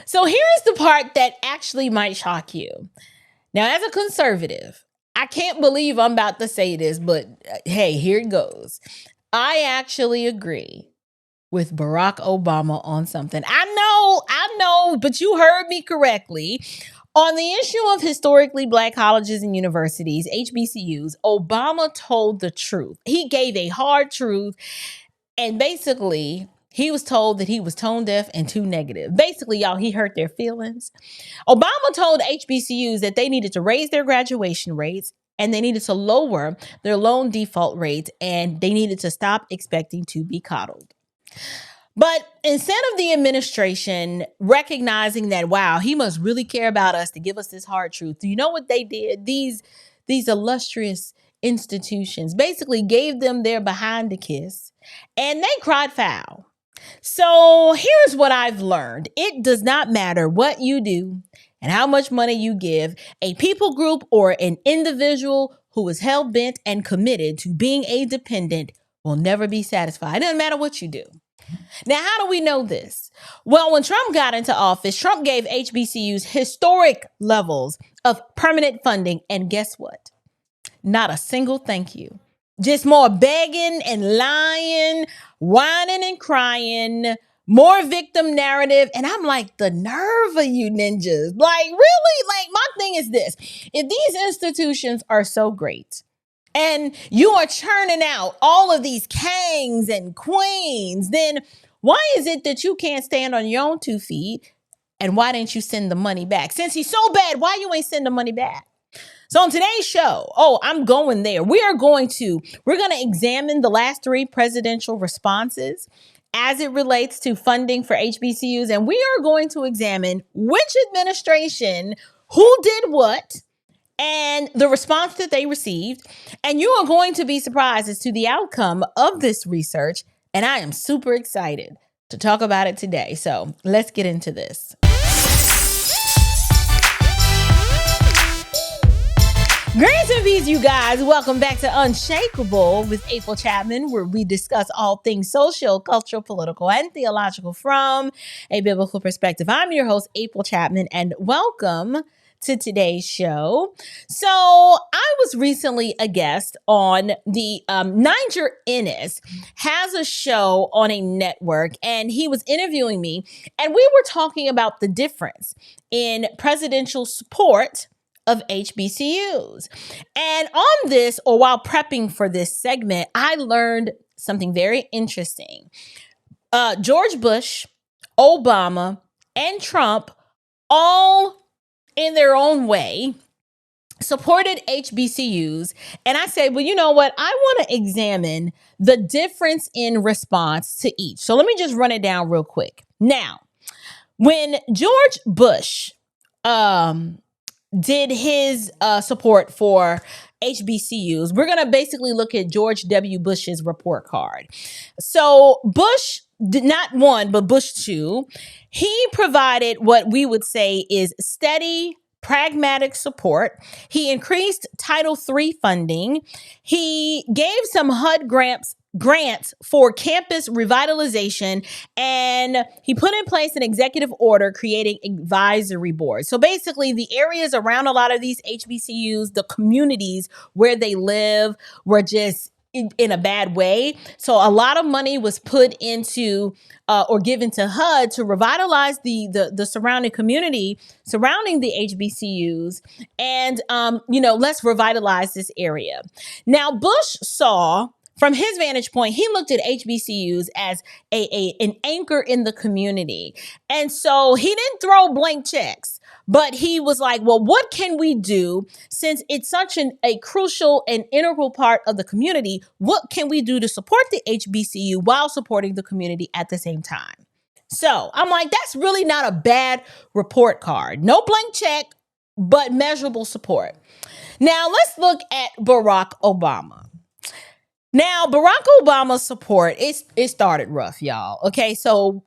So here's the part that actually might shock you. Now, as a conservative, I can't believe I'm about to say this, but hey, here it goes. I actually agree with Barack Obama on something. I know, but you heard me correctly. On the issue of historically black colleges and universities, HBCUs, Obama told the truth. He gave a hard truth, and basically, he was told that he was tone deaf and too negative. Basically, y'all, he hurt their feelings. Obama told HBCUs that they needed to raise their graduation rates and they needed to lower their loan default rates and they needed to stop expecting to be coddled. But instead of the administration recognizing that, wow, he must really care about us to give us this hard truth, do you know what they did? These illustrious institutions basically gave them their behind a kiss and they cried foul. So here's what I've learned. It does not matter what you do and how much money you give, a people group or an individual who is hell bent and committed to being a dependent will never be satisfied. It doesn't matter what you do. Now, how do we know this? Well, when Trump got into office, Trump gave HBCUs historic levels of permanent funding. And guess what? Not a single thank you. Just more begging and lying, whining and crying, more victim narrative. And I'm like, the nerve of you ninjas. Like, really? Like, my thing is this. If these institutions are so great, and you are churning out all of these kings and queens, then why is it that you can't stand on your own 2 feet? And why didn't you send the money back? Since he's so bad, why you ain't send the money back? So on today's show, I'm going there. We're going to examine the last 3 presidential responses as it relates to funding for HBCUs. And we are going to examine which administration, who did what, and the response that they received. And you are going to be surprised as to the outcome of this research. And I am super excited to talk about it today. So let's get into this. Greetings and peace, you guys. Welcome back to Unshakable with April Chapman, where we discuss all things social, cultural, political, and theological from a biblical perspective. I'm your host, April Chapman, and welcome to today's show. So I was recently a guest on the Niger Ennis has a show on a network, and he was interviewing me, and we were talking about the difference in presidential support of HBCUs. And on this, or while prepping for this segment, I learned something very interesting. George Bush, Obama, and Trump, all in their own way, supported HBCUs. And I said, well, you know what? I want to examine the difference in response to each. So let me just run it down real quick. Now, when George Bush, did his support for HBCUs, we're going to basically look at George W. Bush's report card. So Bush did not one, but Bush 2, he provided what we would say is steady, pragmatic support. He increased Title III funding. He gave some HUD grants for campus revitalization, and he put in place an executive order creating advisory boards. So basically, the areas around a lot of these HBCUs, the communities where they live, were just in a bad way. So a lot of money was put into or given to HUD to revitalize the surrounding community surrounding the HBCUs, and let's revitalize this area. Now, Bush saw, from his vantage point, he looked at HBCUs as an anchor in the community. And so he didn't throw blank checks, but he was like, well, what can we do since it's such a crucial and integral part of the community? What can we do to support the HBCU while supporting the community at the same time? So I'm like, that's really not a bad report card. No blank check, but measurable support. Now let's look at Barack Obama. Now, Barack Obama's support, it started rough, y'all. Okay, so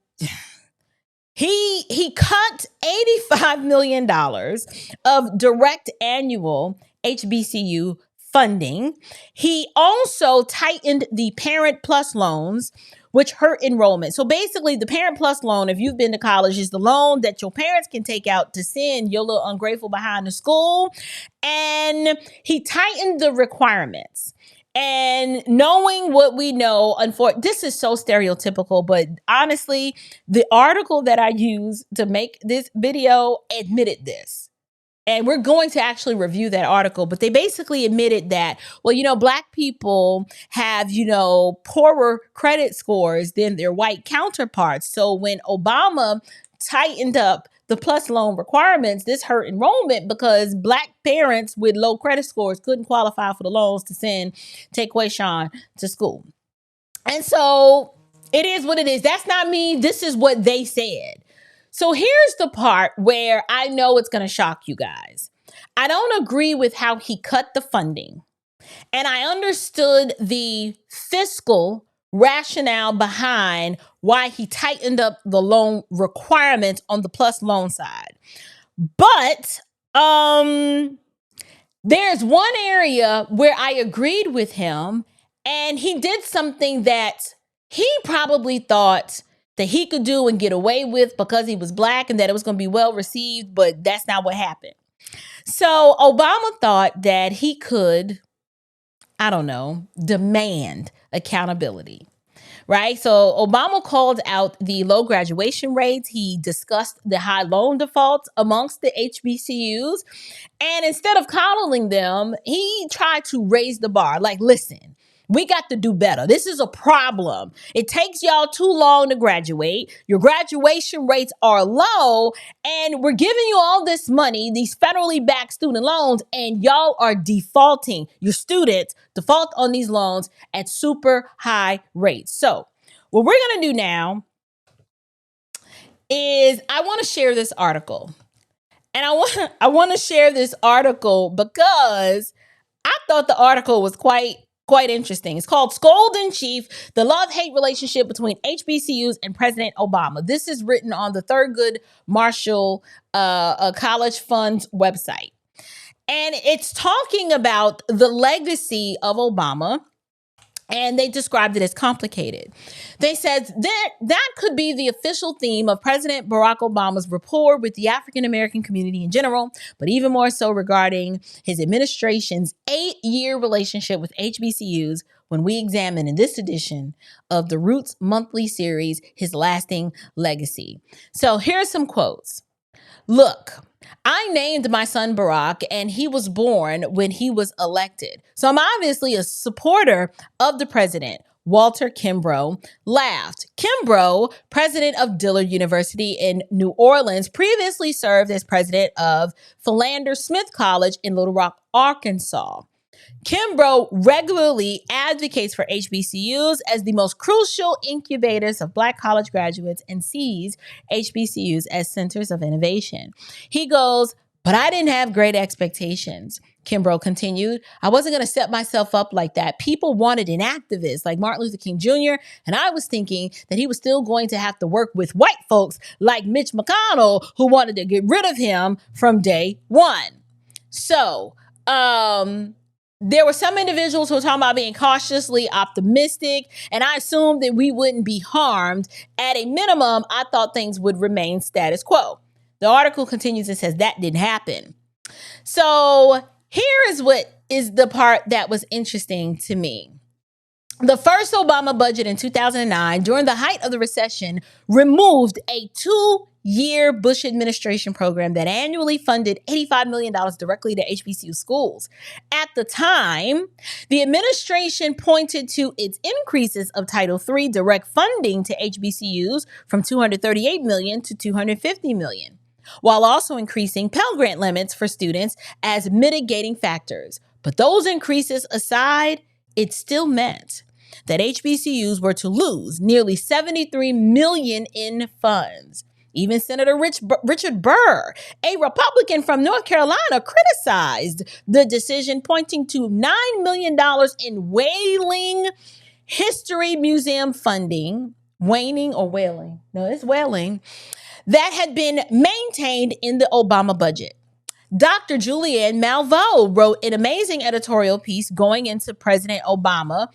he cut $85 million of direct annual HBCU funding. He also tightened the Parent Plus loans, which hurt enrollment. So basically, the Parent Plus loan, if you've been to college, is the loan that your parents can take out to send your little ungrateful behind to school. And he tightened the requirements. And knowing what we know, this is so stereotypical, but honestly, the article that I used to make this video admitted this. And we're going to actually review that article, but they basically admitted that, well, Black people have, poorer credit scores than their white counterparts. So when Obama tightened up the plus loan requirements, this hurt enrollment because Black parents with low credit scores couldn't qualify for the loans to send Taquayshawn to school. And so it is what it is. That's not me. This is what they said. So here's the part where I know it's going to shock you guys. I don't agree with how he cut the funding. And I understood the fiscal rationale behind why he tightened up the loan requirements on the plus loan side. But there's one area where I agreed with him, and he did something that he probably thought that he could do and get away with because he was Black and that it was going to be well received, but that's not what happened. So Obama thought that he could, demand accountability, right? So Obama called out the low graduation rates. He discussed the high loan defaults amongst the HBCUs. And instead of coddling them, he tried to raise the bar. Like, listen, we got to do better. This is a problem. It takes y'all too long to graduate. Your graduation rates are low, and we're giving you all this money, these federally backed student loans, and y'all are defaulting. Your students default on these loans at super high rates. So what we're going to do now is I want to share this article. And I want to share this article because I thought the article was quite interesting. It's called Scold in Chief, the love-hate relationship between HBCUs and President Obama. This is written on the Thurgood Marshall College Fund's website. And it's talking about the legacy of Obama. And they described it as complicated. They said that could be the official theme of President Barack Obama's rapport with the African-American community in general, but even more so regarding his administration's 8-year relationship with HBCUs when we examine in this edition of the Roots Monthly series, his lasting legacy. So here are some quotes. Look, I named my son Barack, and he was born when he was elected. So I'm obviously a supporter of the president. Walter Kimbrough laughed. Kimbrough, president of Dillard University in New Orleans, previously served as president of Philander Smith College in Little Rock, Arkansas. Kimbrough regularly advocates for HBCUs as the most crucial incubators of Black college graduates and sees HBCUs as centers of innovation. He goes, but I didn't have great expectations. Kimbrough continued, I wasn't going to set myself up like that. People wanted an activist like Martin Luther King Jr., and I was thinking that he was still going to have to work with white folks like Mitch McConnell, who wanted to get rid of him from day one. So, there were some individuals who were talking about being cautiously optimistic, and I assumed that we wouldn't be harmed. At a minimum, I thought things would remain status quo. The article continues and says that didn't happen. So here is what is the part that was interesting to me. The first Obama budget in 2009, during the height of the recession, removed a 2-year Bush administration program that annually funded $85 million directly to HBCU schools. At the time, the administration pointed to its increases of Title III direct funding to HBCUs from $238 million to $250 million, while also increasing Pell Grant limits for students as mitigating factors. But those increases aside, it still meant that HBCUs were to lose nearly $73 million in funds. Even Senator Richard Burr, a Republican from North Carolina, criticized the decision, pointing to $9 million in wailing history museum funding, waning or wailing? No, it's wailing, that had been maintained in the Obama budget. Dr. Julianne Malveaux wrote an amazing editorial piece going into President Obama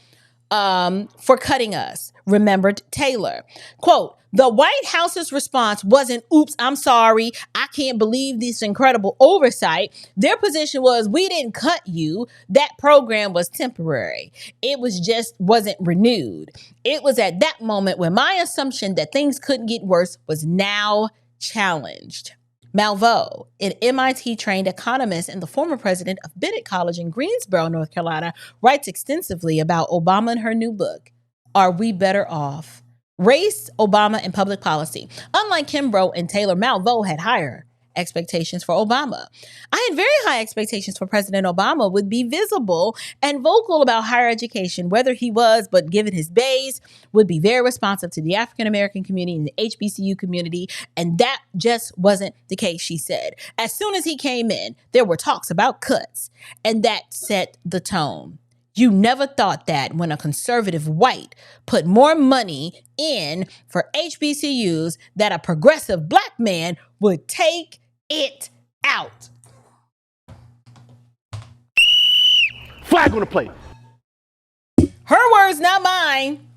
for cutting us, remembered Taylor. Quote, the White House's response wasn't, oops, I'm sorry, I can't believe this incredible oversight. Their position was, we didn't cut you. That program was temporary. It was just wasn't renewed. It was at that moment when my assumption that things couldn't get worse was now challenged. Malveaux, an MIT-trained economist and the former president of Bennett College in Greensboro, North Carolina, writes extensively about Obama in her new book, Are We Better Off? Race, Obama, and Public Policy. Unlike Kimbrough and Taylor, Malveaux had higher expectations for Obama. I had very high expectations for President Obama would be visible and vocal about higher education, whether he was, but given his base, would be very responsive to the African-American community and the HBCU community. And that just wasn't the case, she said. As soon as he came in, there were talks about cuts, and that set the tone. You never thought that when a conservative white put more money in for HBCUs that a progressive black man would take it out. Flag on the plate. Her words, not mine.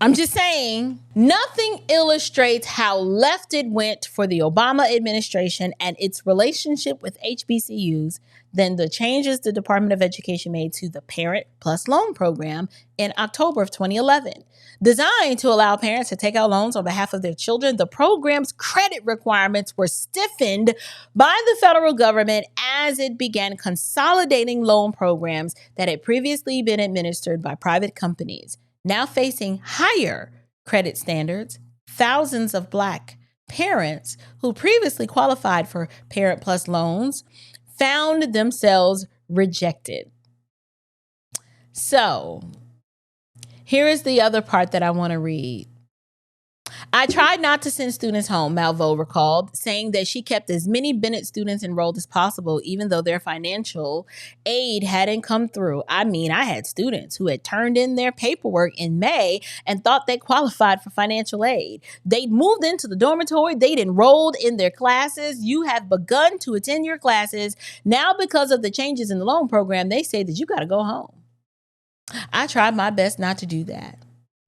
I'm just saying, nothing illustrates how left it went for the Obama administration and its relationship with HBCUs than the changes the Department of Education made to the Parent Plus Loan program in October of 2011. Designed to allow parents to take out loans on behalf of their children, the program's credit requirements were stiffened by the federal government as it began consolidating loan programs that had previously been administered by private companies. Now facing higher credit standards, thousands of black parents who previously qualified for Parent Plus loans found themselves rejected. So, here is the other part that I want to read. I tried not to send students home, Malveaux recalled, saying that she kept as many Bennett students enrolled as possible, even though their financial aid hadn't come through. I mean, I had students who had turned in their paperwork in May and thought they qualified for financial aid. They'd moved into the dormitory. They'd enrolled in their classes. You have begun to attend your classes. Now, because of the changes in the loan program, they say that you got to go home. I tried my best not to do that.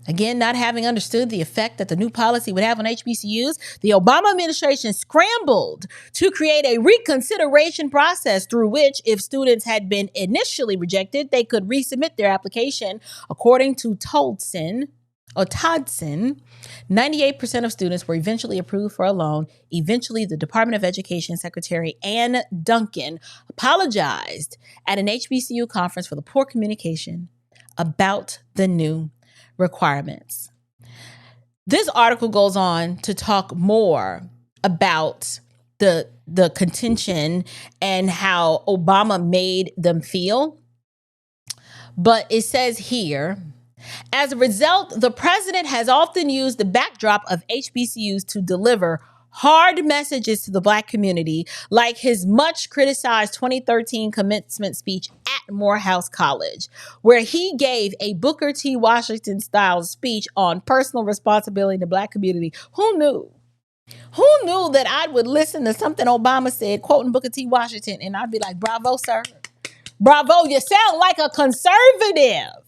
Again, not having understood the effect that the new policy would have on HBCUs, the Obama administration scrambled to create a reconsideration process through which, if students had been initially rejected, they could resubmit their application. According to Todson, 98% of students were eventually approved for a loan. Eventually, the Department of Education Secretary Ann Duncan apologized at an HBCU conference for the poor communication about the new requirements. This article goes on to talk more about the contention and how Obama made them feel. But it says here, as a result, the president has often used the backdrop of HBCUs to deliver hard messages to the Black community, like his much criticized 2013 commencement speech at Morehouse College, where he gave a Booker T. Washington-style speech on personal responsibility in the Black community. Who knew? Who knew that I would listen to something Obama said, quoting Booker T. Washington, and I'd be like, bravo, sir. Bravo, you sound like a conservative.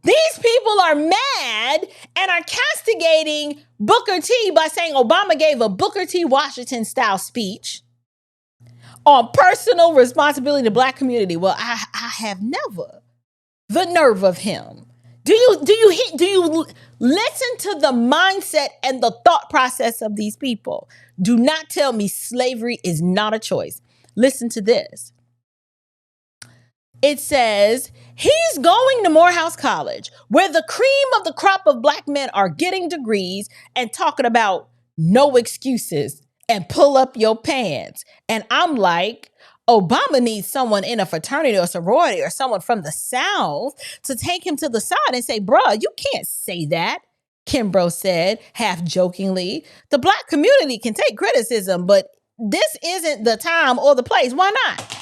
These people are mad and are castigating Booker T by saying Obama gave a Booker T. Washington style speech on personal responsibility to the Black community. Well, I have never the nerve of him. Do you listen to the mindset and the thought process of these people? Do not tell me slavery is not a choice. Listen to this. It says he's going to Morehouse College, where the cream of the crop of Black men are getting degrees and talking about no excuses and pull up your pants. And I'm like, Obama needs someone in a fraternity or sorority or someone from the South to take him to the side and say, bruh, you can't say that. Kimbrough said, half jokingly. The Black community can take criticism, but this isn't the time or the place. Why not?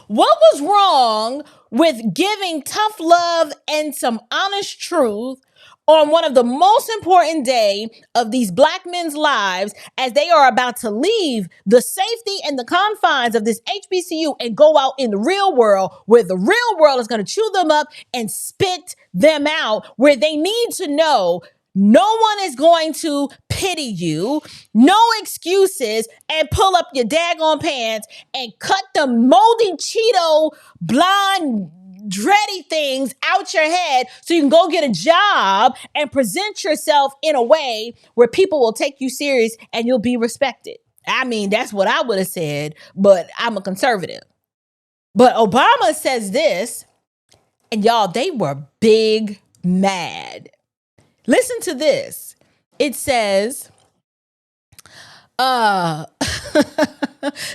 What was wrong with giving tough love and some honest truth on one of the most important day of these black men's lives as they are about to leave the safety and the confines of this HBCU and go out in the real world where the real world is going to chew them up and spit them out, where they need to know no one is going to pity you, no excuses, and pull up your daggone pants and cut the moldy Cheeto blonde dready things out your head so you can go get a job and present yourself in a way where people will take you serious and you'll be respected. I mean, that's what I would have said, but I'm a conservative. But Obama says this, and y'all, they were big mad. Listen to this. It says, this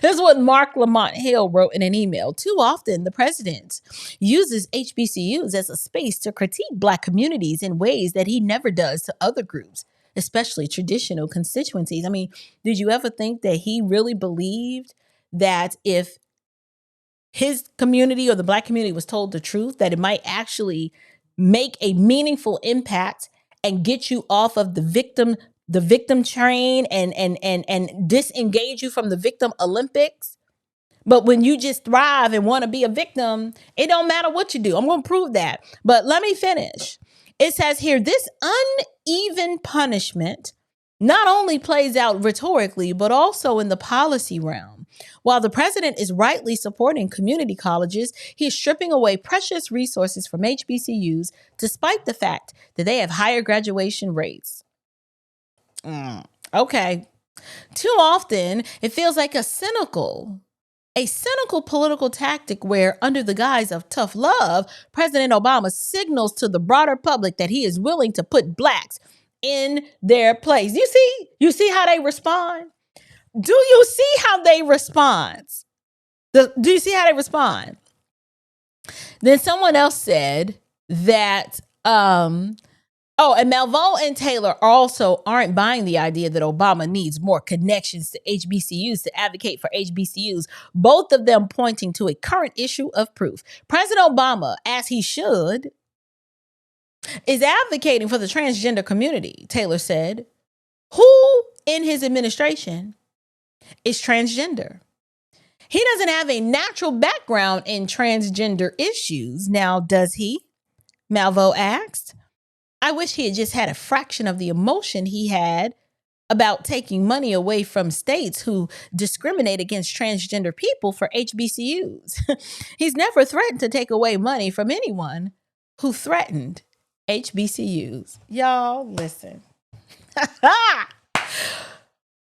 is what Mark Lamont Hill wrote in an email. Too often, the president uses HBCUs as a space to critique Black communities in ways that he never does to other groups, especially traditional constituencies. I mean, did you ever think that he really believed that if his community or the Black community was told the truth, that it might actually make a meaningful impact and get you off of the victim train and disengage you from the victim Olympics? But when you just thrive and want to be a victim, it don't matter what you do. I'm going to prove that. But let me finish. It says here, this uneven punishment not only plays out rhetorically, but also in the policy realm. While the president is rightly supporting community colleges, he is stripping away precious resources from HBCUs, despite the fact that they have higher graduation rates. Okay. Too often, it feels like a cynical political tactic where, under the guise of tough love, President Obama signals to the broader public that he is willing to put Blacks in their place. You see how they respond? Do you see how they respond? Do you see how they respond? Then someone else said that, and Malvo and Taylor also aren't buying the idea that Obama needs more connections to HBCUs to advocate for HBCUs, both of them pointing to a current issue of proof. President Obama, as he should, is advocating for the transgender community, Taylor said. Who in his administration is transgender? He doesn't have a natural background in transgender issues. Now, does he? Malvo asked. I wish he had just had a fraction of the emotion he had about taking money away from states who discriminate against transgender people for HBCUs. He's never threatened to take away money from anyone who threatened HBCUs. Y'all, listen. Oh,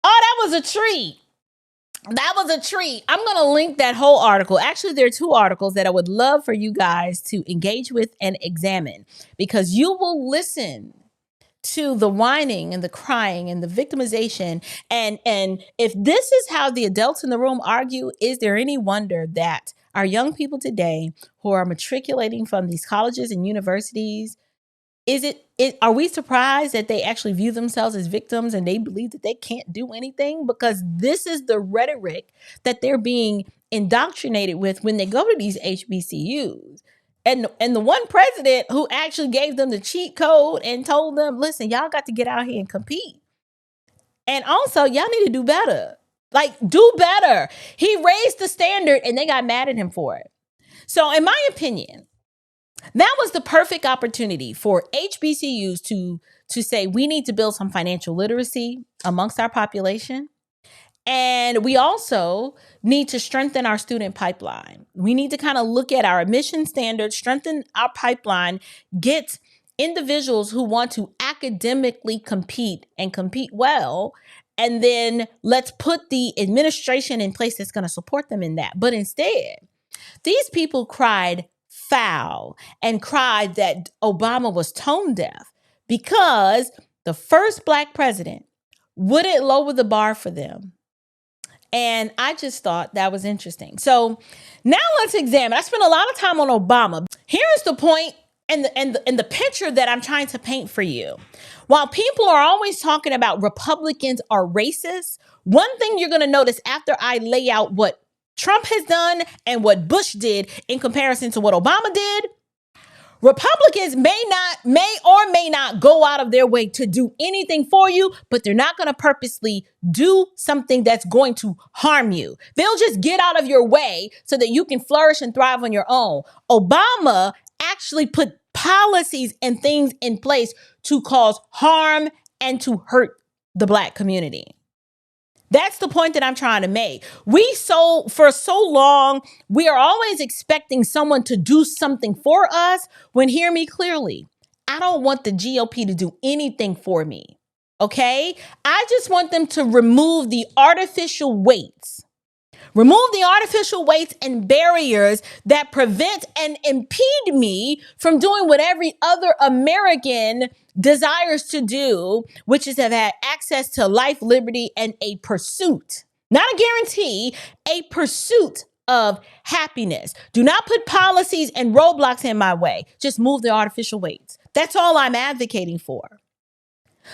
that was a treat. That was a treat. I'm going to link that whole article. Actually, there are two articles that I would love for you guys to engage with and examine, because you will listen to the whining and the crying and the victimization. And if this is how the adults in the room argue, is there any wonder that our young people today who are matriculating from these colleges and universities, are we surprised that they actually view themselves as victims and they believe that they can't do anything? Because this is the rhetoric that they're being indoctrinated with when they go to these HBCUs. And the one president who actually gave them the cheat code and told them, listen, y'all got to get out here and compete. And also, y'all need to do better. Like, do better. He raised the standard and they got mad at him for it. So in my opinion, that was the perfect opportunity for HBCUs to say we need to build some financial literacy amongst our population. And we also need to strengthen our student pipeline. We need to kind of look at our admission standards, strengthen our pipeline, get individuals who want to academically compete and compete well. And then let's put the administration in place that's going to support them in that. But instead, these people cried foul and cried that Obama was tone deaf because the first Black president wouldn't lower the bar for them. And I just thought that was interesting. So now let's examine. I spent a lot of time on Obama. Here's the point and the picture that I'm trying to paint for you. While people are always talking about Republicans are racist, one thing you're going to notice after I lay out what Trump has done and what Bush did in comparison to what Obama did, Republicans may or may not go out of their way to do anything for you, but they're not going to purposely do something that's going to harm you. They'll just get out of your way so that you can flourish and thrive on your own. Obama actually put policies and things in place to cause harm and to hurt the Black community. That's the point that I'm trying to make. For so long, we are always expecting someone to do something for us when, hear me clearly, I don't want the GOP to do anything for me. Okay? I just want them to remove the artificial weights. Remove the artificial weights and barriers that prevent and impede me from doing what every other American desires to do, which is to have access to life, liberty, and a pursuit, not a guarantee, a pursuit of happiness. Do not put policies and roadblocks in my way. Just move the artificial weights. That's all I'm advocating for.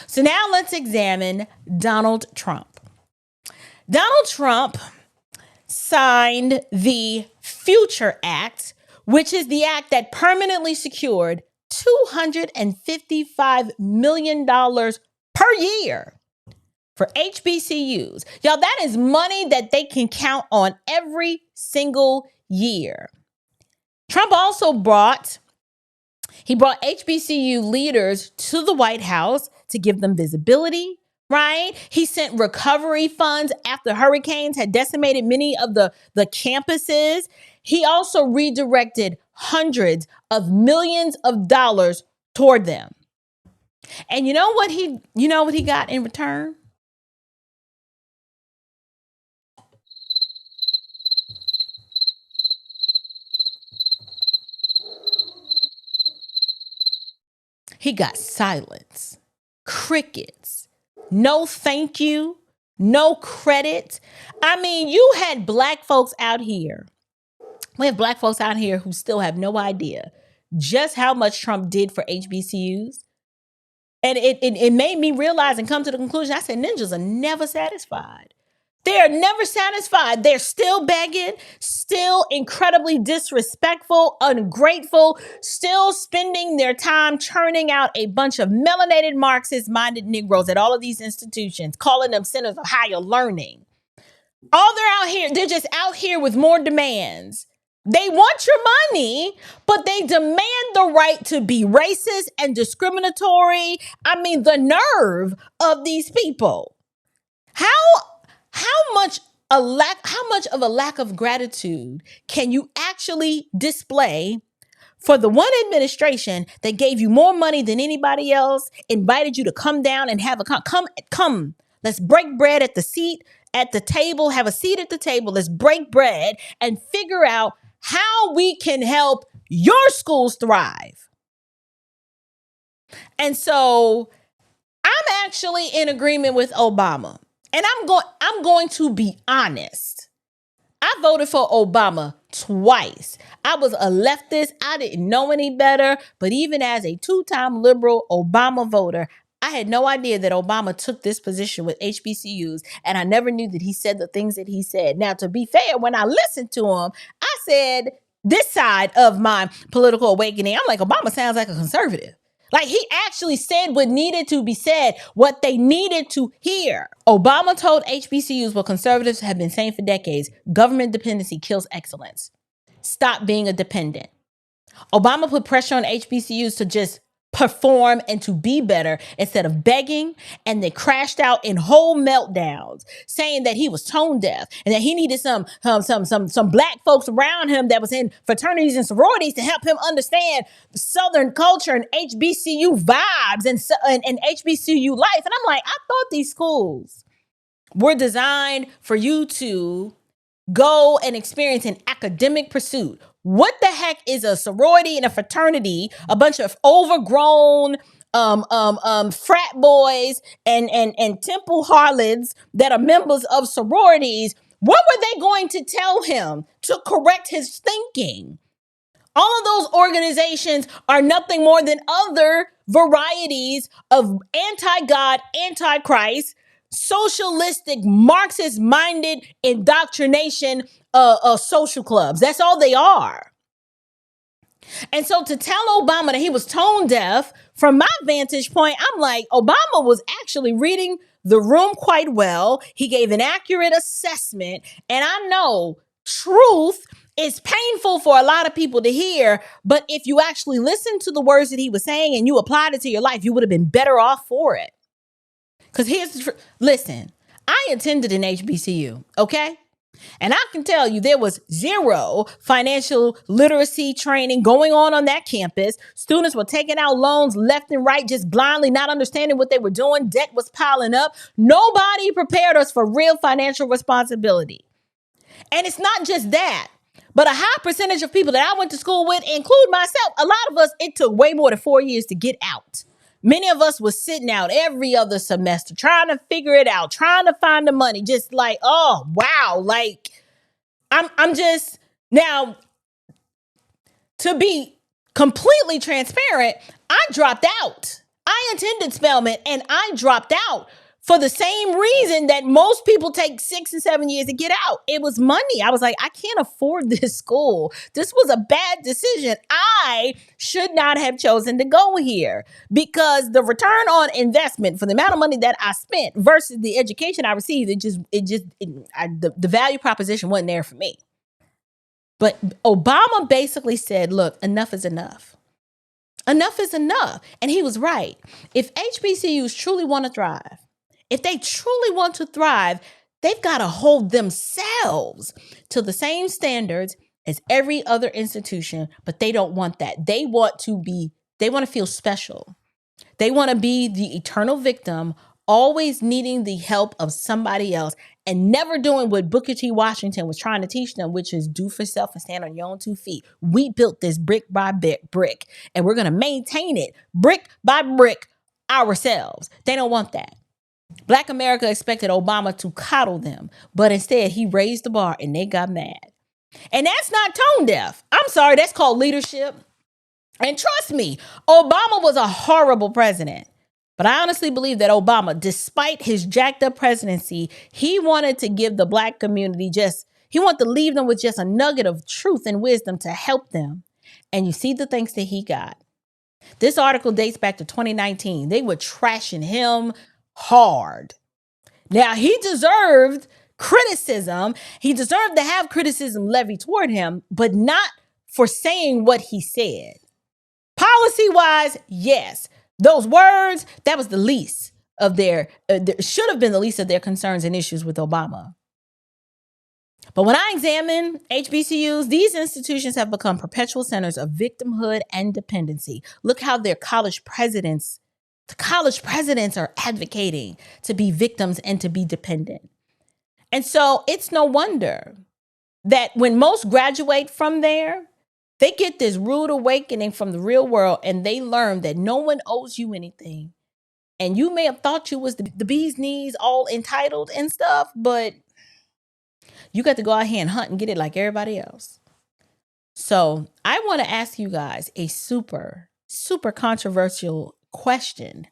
So now let's examine Donald Trump. Donald Trump signed the Future Act, which is the act that permanently secured $255 million per year for HBCUs. Y'all, that is money that they can count on every single year. Trump also brought HBCU leaders to the White House to give them visibility, right? He sent recovery funds after hurricanes had decimated many of the campuses. He also redirected hundreds of millions of dollars toward them. And you know what he got in return? He got silence, crickets, no thank you, no credit. I mean, you had Black folks out here. We have Black folks out here who still have no idea just how much Trump did for HBCUs. And it made me realize and come to the conclusion, I said, ninjas are never satisfied. They are never satisfied. They're still begging, still incredibly disrespectful, ungrateful, still spending their time churning out a bunch of melanated Marxist-minded Negroes at all of these institutions, calling them centers of higher learning. They're just out here with more demands. They want your money, but they demand the right to be racist and discriminatory. I mean, the nerve of these people. How much of a lack of gratitude can you actually display for the one administration that gave you more money than anybody else, invited you to come down and have come, let's break bread at the table, have a seat at the table, let's break bread and figure out how we can help your schools thrive. And so I'm actually in agreement with Obama. And I'm going to be honest. I voted for Obama twice. I was a leftist. I didn't know any better. But even as a two-time liberal Obama voter, I had no idea that Obama took this position with HBCUs. And I never knew that he said the things that he said. Now, to be fair, when I listened to him, I said this side of my political awakening, I'm like, Obama sounds like a conservative. Like, he actually said what needed to be said, what they needed to hear. Obama told HBCUs what conservatives have been saying for decades: government dependency kills excellence. Stop being a dependent. Obama put pressure on HBCUs to just perform and to be better instead of begging, and they crashed out in whole meltdowns saying that he was tone deaf and that he needed some Black folks around him that was in fraternities and sororities to help him understand Southern culture and HBCU vibes and HBCU life. And I'm like, I thought these schools were designed for you to go and experience an academic pursuit. What the heck is a sorority and a fraternity? A bunch of overgrown frat boys and temple harlots that are members of sororities. What were they going to tell him to correct his thinking? All of those organizations are nothing more than other varieties of anti-God, anti-Christ, socialistic, Marxist-minded indoctrination social clubs. That's all they are. And so to tell Obama that he was tone deaf, from my vantage point, I'm like, Obama was actually reading the room quite well. He gave an accurate assessment. And I know truth is painful for a lot of people to hear. But if you actually listened to the words that he was saying and you applied it to your life, you would have been better off for it. Because here's the truth. Listen, I attended an HBCU, okay? And I can tell you there was zero financial literacy training going on that campus. Students were taking out loans left and right, just blindly not understanding what they were doing. Debt was piling up. Nobody prepared us for real financial responsibility. And it's not just that, but a high percentage of people that I went to school with, include myself, a lot of us, it took way more than 4 years to get out. Many of us was sitting out every other semester, trying to figure it out, trying to find the money, just like, oh, wow. Like, I'm just, now, to be completely transparent, I dropped out. I attended Spelman and I dropped out for the same reason that most people take 6 and 7 years to get out. It was money. I was like, I can't afford this school. This was a bad decision. I should not have chosen to go here because the return on investment for the amount of money that I spent versus the education I received, the value proposition wasn't there for me. But Obama basically said, look, enough is enough. Enough is enough. And he was right. If HBCUs truly want to thrive, if they truly want to thrive, they've got to hold themselves to the same standards as every other institution, but they don't want that. They want to feel special. They want to be the eternal victim, always needing the help of somebody else and never doing what Booker T. Washington was trying to teach them, which is do for self and stand on your own 2 feet. We built this brick by brick, and we're going to maintain it brick by brick ourselves. They don't want that. Black America expected Obama to coddle them, but instead he raised the bar and they got mad. And that's not tone deaf. I'm sorry, that's called leadership. And trust me, Obama was a horrible president. But I honestly believe that Obama, despite his jacked up presidency, he wanted to give the Black community he wanted to leave them with just a nugget of truth and wisdom to help them. And you see the things that he got. This article dates back to 2019. They were trashing him hard. Now, he deserved criticism. He deserved to have criticism levied toward him, but not for saying what he said. Policy-wise, yes. Those words, that was the least of should have been the least of their concerns and issues with Obama. But when I examine HBCUs, these institutions have become perpetual centers of victimhood and dependency. Look how the college presidents are advocating to be victims and to be dependent. And so it's no wonder that when most graduate from there, they get this rude awakening from the real world and they learn that no one owes you anything. And you may have thought you was the bee's knees, all entitled and stuff, but you got to go out here and hunt and get it like everybody else. So I want to ask you guys a super, super controversial question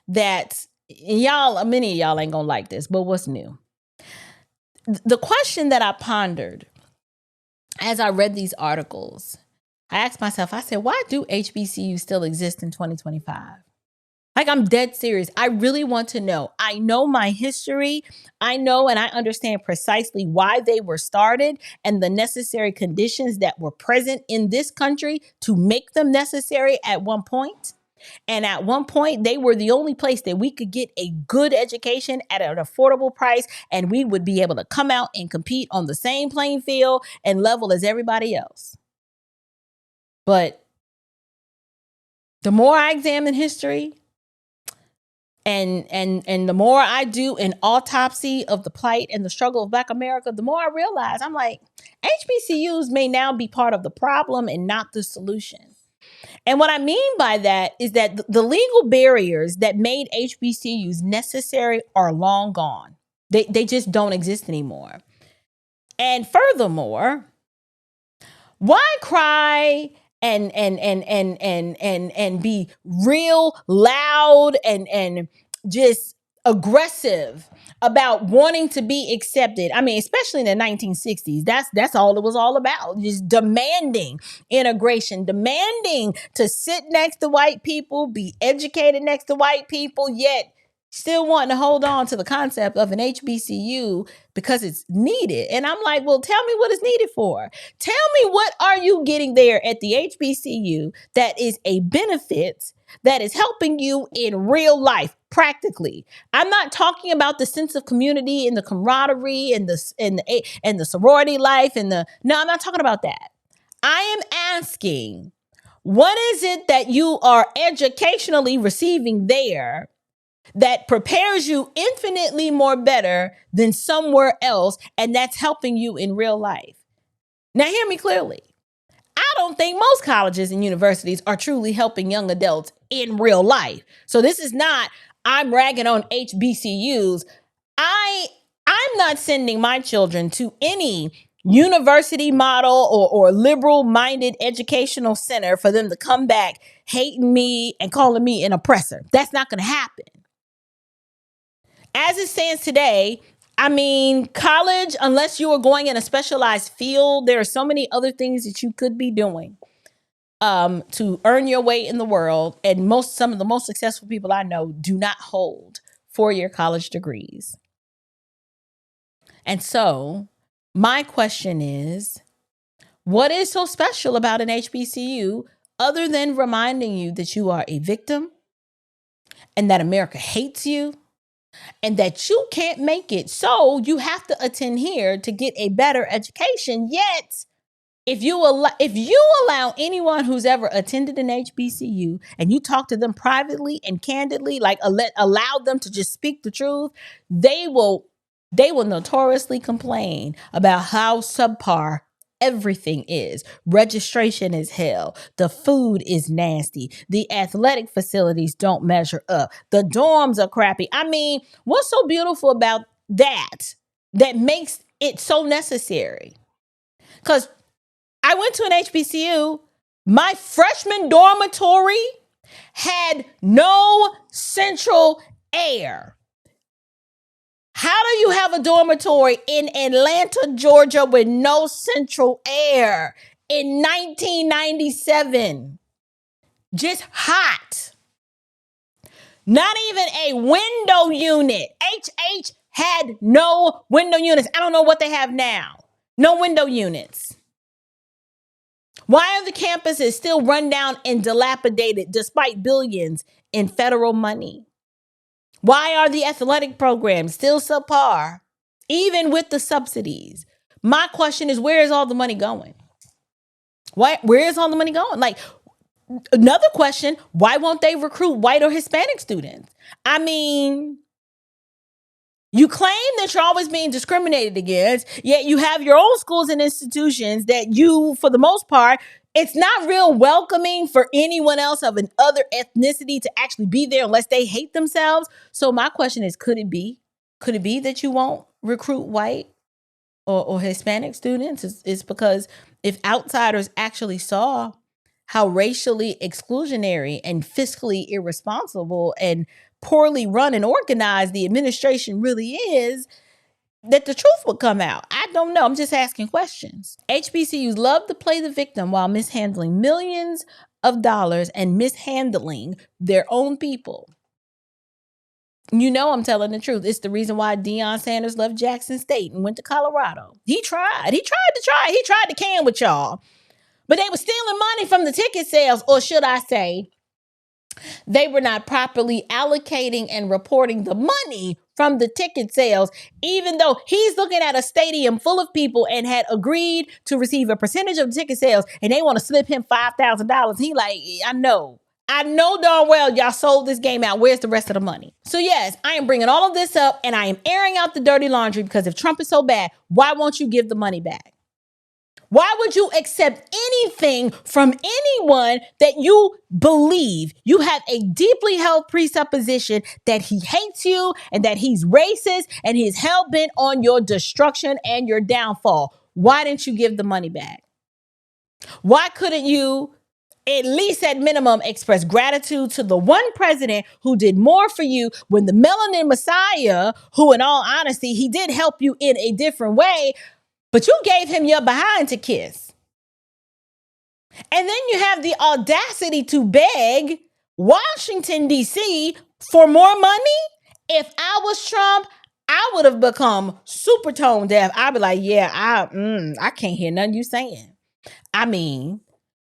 that many of y'all ain't gonna like this, but what's new? The question that I pondered as I read these articles, I asked myself, I said, why do HBCUs still exist in 2025? Like, I'm dead serious. I really want to know. I know my history. I know and I understand precisely why they were started and the necessary conditions that were present in this country to make them necessary at one point. And at one point, they were the only place that we could get a good education at an affordable price, and we would be able to come out and compete on the same playing field and level as everybody else. But the more I examine history, and the more I do an autopsy of the plight and the struggle of Black America, the more I realize I'm like, HBCUs may now be part of the problem and not the solution. And what I mean by that is that the legal barriers that made HBCUs necessary are long gone. They just don't exist anymore. And furthermore, why cry and be real loud and just aggressive about wanting to be accepted. I mean, especially in the 1960s, that's all it was all about. Just demanding integration, demanding to sit next to white people, be educated next to white people, yet still wanting to hold on to the concept of an HBCU because it's needed. And I'm like, well, tell me what it's needed for. Tell me, what are you getting there at the HBCU that is a benefit that is helping you in real life, practically? I'm not talking about the sense of community and the camaraderie and the sorority life no, I'm not talking about that. I am asking, what is it that you are educationally receiving there that prepares you infinitely more better than somewhere else, and that's helping you in real life? Now, hear me clearly. I don't think most colleges and universities are truly helping young adults in real life. So this is not, I'm ragging on HBCUs. I'm not sending my children to any university model or liberal minded educational center for them to come back hating me and calling me an oppressor. That's not going to happen. As it stands today, I mean, college, unless you are going in a specialized field, there are so many other things that you could be doing to earn your way in the world. And some of the most successful people I know do not hold 4-year college degrees. And so my question is, what is so special about an HBCU other than reminding you that you are a victim and that America hates you and that you can't make it, so you have to attend here to get a better education? Yet, if you allow anyone who's ever attended an HBCU and you talk to them privately and candidly, like allow them to just speak the truth, they will notoriously complain about how subpar everything is. Registration is hell. The food is nasty. The athletic facilities don't measure up. The dorms are crappy. I mean, what's so beautiful about that makes it so necessary? Because I went to an HBCU. My freshman dormitory had no central air. How do you have a dormitory in Atlanta, Georgia with no central air in 1997? Just hot. Not even a window unit. HH had no window units. I don't know what they have now. No window units. Why are the campuses still run down and dilapidated despite billions in federal money? Why are the athletic programs still subpar, even with the subsidies? My question is, where is all the money going? Where is all the money going? Like, another question, why won't they recruit white or Hispanic students? I mean, you claim that you're always being discriminated against, yet you have your own schools and institutions that you, for the most part, it's not real welcoming for anyone else of an other ethnicity to actually be there unless they hate themselves. So my question is, could it be that you won't recruit white or Hispanic students? It's because if outsiders actually saw how racially exclusionary and fiscally irresponsible and poorly run and organized the administration really is, that the truth would come out. I don't know. I'm just asking questions. HBCUs love to play the victim while mishandling millions of dollars and mishandling their own people. You know I'm telling the truth. It's the reason why Deion Sanders left Jackson State and went to Colorado. He tried to can with y'all. But they were stealing money from the ticket sales, or should I say, they were not properly allocating and reporting the money from the ticket sales, even though he's looking at a stadium full of people and had agreed to receive a percentage of the ticket sales, and they want to slip him $5,000. He like, I know darn well y'all sold this game out. Where's the rest of the money? So yes, I am bringing all of this up and I am airing out the dirty laundry, because if Trump is so bad, why won't you give the money back? Why would you accept anything from anyone that you believe you have a deeply held presupposition that he hates you and that he's racist and he's hell-bent on your destruction and your downfall? Why didn't you give the money back? Why couldn't you At least at minimum, express gratitude to the one president who did more for you when the melanin messiah, who in all honesty, he did help you in a different way, but you gave him your behind to kiss. And then you have the audacity to beg Washington, D.C. for more money? If I was Trump, I would have become super tone deaf. I'd be like, yeah, I can't hear nothing you saying. I mean,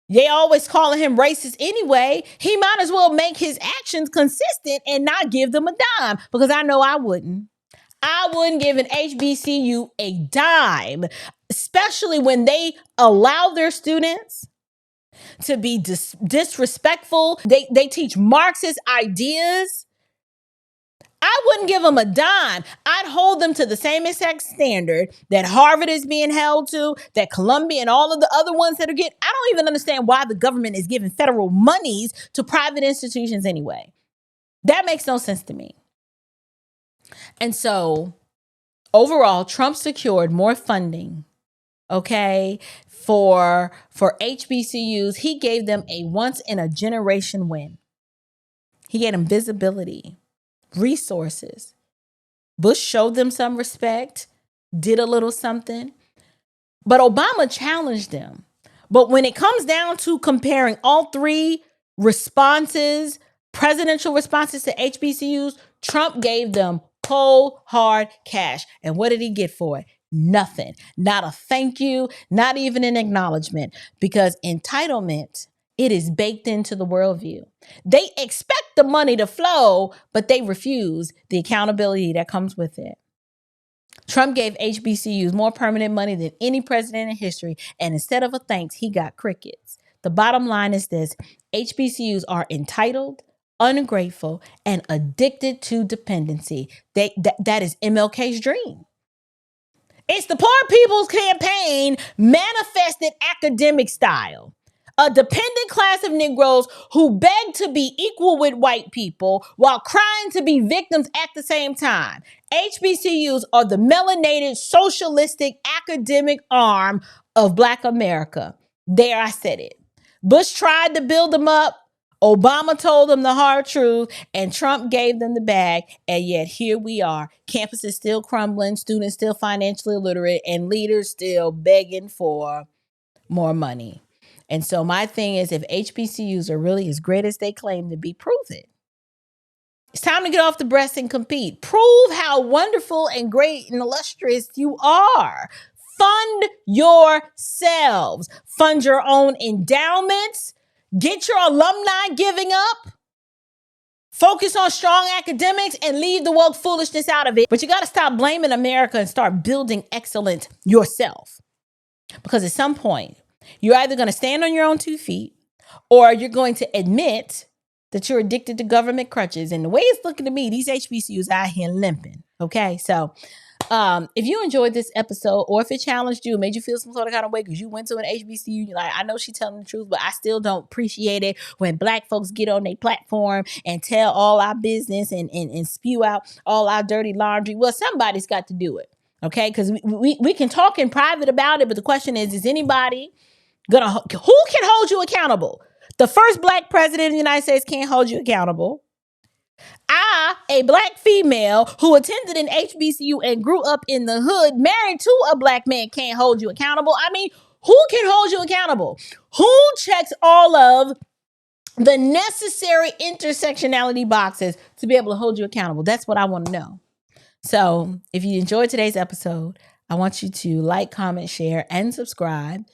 they always calling him racist anyway. He might as well make his actions consistent and not give them a dime, because I know I wouldn't. I wouldn't give an HBCU a dime, especially when they allow their students to be disrespectful. They teach Marxist ideas. I wouldn't give them a dime. I'd hold them to the same exact standard that Harvard is being held to, that Columbia and all of the other ones that are getting. I don't even understand why the government is giving federal monies to private institutions anyway. That makes no sense to me. And so overall, Trump secured more funding, okay, for HBCUs. He gave them a once in a generation win. He gave them visibility, resources. Bush showed them some respect, did a little something, but Obama challenged them. But when it comes down to comparing all three responses, presidential responses to HBCUs, Trump gave them cold, hard cash. And what did he get for it? Nothing. Not a thank you, not even an acknowledgement, because entitlement, it is baked into the worldview. They expect the money to flow, but they refuse the accountability that comes with it. Trump gave HBCUs more permanent money than any president in history, and instead of a thanks, he got crickets. The bottom line is this: HBCUs are entitled, ungrateful, and addicted to dependency. That is MLK's dream. It's the Poor People's Campaign manifested academic style. A dependent class of Negroes who beg to be equal with white people while crying to be victims at the same time. HBCUs are the melanated, socialistic, academic arm of Black America. There, I said it. Bush tried to build them up. Obama told them the hard truth, and Trump gave them the bag, and yet here we are. Campuses still crumbling, students still financially illiterate, and leaders still begging for more money. And so my thing is, if HBCUs are really as great as they claim to be, prove it. It's time to get off the breast and compete. Prove how wonderful and great and illustrious you are. Fund yourselves. Fund your own endowments. Get your alumni giving up. Focus on strong academics and leave the woke foolishness out of it. But you got to stop blaming America and start building excellence yourself. Because at some point, you're either going to stand on your own 2 feet, or you're going to admit that you're addicted to government crutches. And the way it's looking to me, these HBCUs out here limping. Okay, so if you enjoyed this episode, or if it challenged you, made you feel some sort of kind of way because you went to an HBCU, you're like, I know she's telling the truth, but I still don't appreciate it when Black folks get on their platform and tell all our business and spew out all our dirty laundry. Well, somebody's got to do it. Okay, because we can talk in private about it, but the question is anybody who can hold you accountable? The first Black president of the United States can't hold you accountable. I, a Black female who attended an HBCU and grew up in the hood, married to a Black man, can't hold you accountable. I mean, who can hold you accountable? Who checks all of the necessary intersectionality boxes to be able to hold you accountable? That's what I want to know. So if you enjoyed today's episode, I want you to like, comment, share, and subscribe.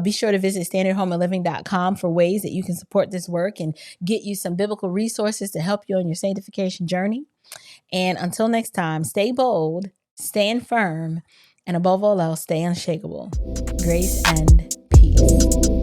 Be sure to visit standardhomeandliving.com for ways that you can support this work and get you some biblical resources to help you on your sanctification journey. And until next time, stay bold, stand firm, and above all else, stay unshakable. Grace and peace.